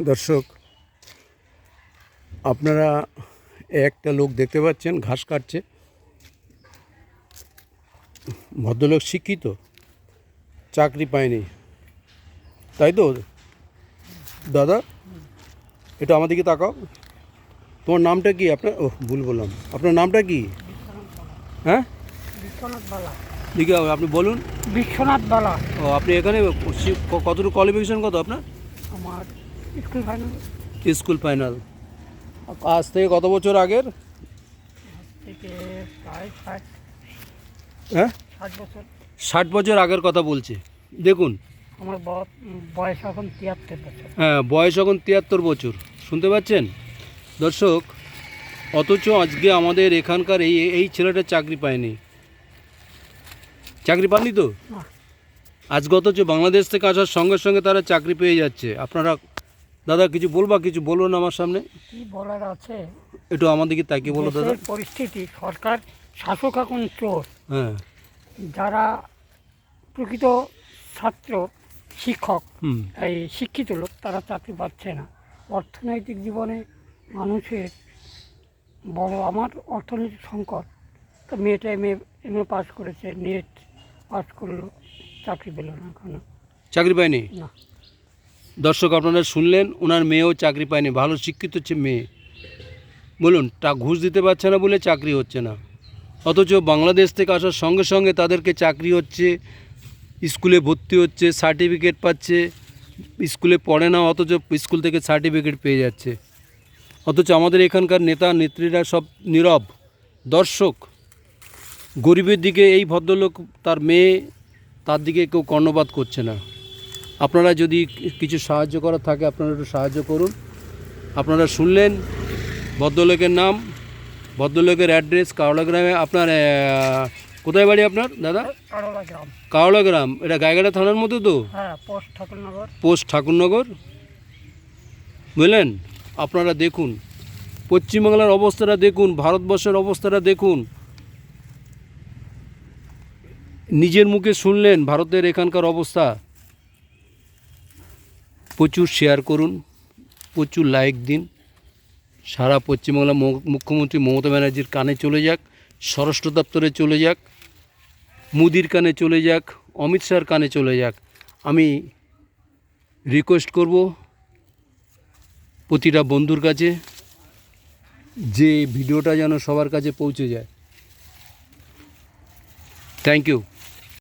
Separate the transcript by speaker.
Speaker 1: দর্শক, আপনারা একটা লোক দেখতে পাচ্ছেন ঘাস কাটছে। ভদ্রলোক শিক্ষিত, চাকরি পায়নি, তাই তো দাদা? এটা আমার দিকে তাকাও। তোমার নামটা কি? আপনার ভুল বললাম, আপনার নামটা কি? হ্যাঁ,
Speaker 2: বিশ্বনাথ বালা।
Speaker 1: দিকে আপনি বলুন।
Speaker 2: বিশ্বনাথ বালা।
Speaker 1: ও, আপনি এখানে কতটুকু কোয়ালিফিকেশন কত আপনার?
Speaker 2: আমার স্কুল ফাইনাল।
Speaker 1: School final. আজ থেকে কত বছর আগের?
Speaker 2: থেকে প্রায় 60।
Speaker 1: হ্যাঁ,
Speaker 2: 60 বছর।
Speaker 1: 60 বছর আগের কথা বলছে। দেখুন,
Speaker 2: আমার বয়স এখন 73 বছর।
Speaker 1: হ্যাঁ, বয়স এখন 73 বছর। শুনতে পাচ্ছেন দর্শক? অথচ আজকে আমাদের এখানকার এই ছেলেটা চাকরি পায়নি। চাকরি পাননি তো?
Speaker 2: না।
Speaker 1: আজকে অথচ বাংলাদেশ থেকে আসার সঙ্গে সঙ্গে তারা চাকরি পেয়ে যাচ্ছে। আপনারা দাদা কিছু বলবা? কিছু বলুন আমার সামনে।
Speaker 2: কি বলার আছে?
Speaker 1: একটু আমার দিকে তাকিয়ে বলো দাদা।
Speaker 2: দেশের পরিস্থিতি, সরকার শাসক এখন চোর।
Speaker 1: হ্যাঁ।
Speaker 2: যারা প্রকৃত ছাত্র, শিক্ষক, এই শিক্ষিত লোক, তারা চাকরি পাচ্ছে না। অর্থনৈতিক জীবনে মানুষের বড়, আমার অর্থনৈতিক সংকট। তো মেয়েটা এমএ পাস করেছে, নেট পাস করলো, চাকরি পেল না এখনো।
Speaker 1: চাকরি পায়নি?
Speaker 2: না।
Speaker 1: দর্শক, আপনারা শুনলেন, ওনার মেয়েও চাকরি পায়নি। ভালো শিক্ষিত হচ্ছে মেয়ে। বলুন, ঘুষ দিতে পারছে না বলে চাকরি হচ্ছে না। অথচ বাংলাদেশ থেকে আসার সঙ্গে সঙ্গে তাদেরকে চাকরি হচ্ছে, স্কুলে ভর্তি হচ্ছে, সার্টিফিকেট পাচ্ছে। স্কুলে পড়ে না, অথচ স্কুল থেকে সার্টিফিকেট পেয়ে যাচ্ছে। অথচ আমাদের এখানকার নেতা নেত্রীরা সব নীরব দর্শক। গরিবের দিকে এই ভদ্রলোক, তার মেয়ে, তার দিকে কেউ কর্ণপাত করছে না। আপনারা যদি কিছু সাহায্য করার থাকে, আপনারা একটু সাহায্য করুন। আপনারা শুনলেন ভদ্রলোকের নাম, ভদ্রলোকের অ্যাড্রেস কাওড়া গ্রামে। আপনার কোথায় বাড়ি আপনার দাদা?
Speaker 2: কারোলা গ্রাম।
Speaker 1: কাওড়া গ্রাম, এটা গাইঘাটা থানার মধ্যে তো?
Speaker 2: হ্যাঁ, পোস্ট ঠাকুরনগর।
Speaker 1: পোস্ট ঠাকুরনগর, বুঝলেন? আপনারা দেখুন পশ্চিমবাংলার অবস্থাটা, দেখুন ভারতবর্ষের অবস্থাটা দেখুন। নিজের মুখে শুনলেন ভারতের এখানকার অবস্থা। প্রচুর শেয়ার করুন, প্রচুর লাইক দিন। সারা পশ্চিমবাংলা মুখ্যমন্ত্রী মমতা ব্যানার্জির কানে চলে যাক, স্বরাষ্ট্র দপ্তরে চলে যাক, মোদির কানে চলে যাক, অমিত শাহর কানে চলে যাক। আমি রিকোয়েস্ট করব প্রতিটা বন্ধুর কাছে, যে ভিডিওটা যেন সবার কাছে পৌঁছে যায়। Thank you.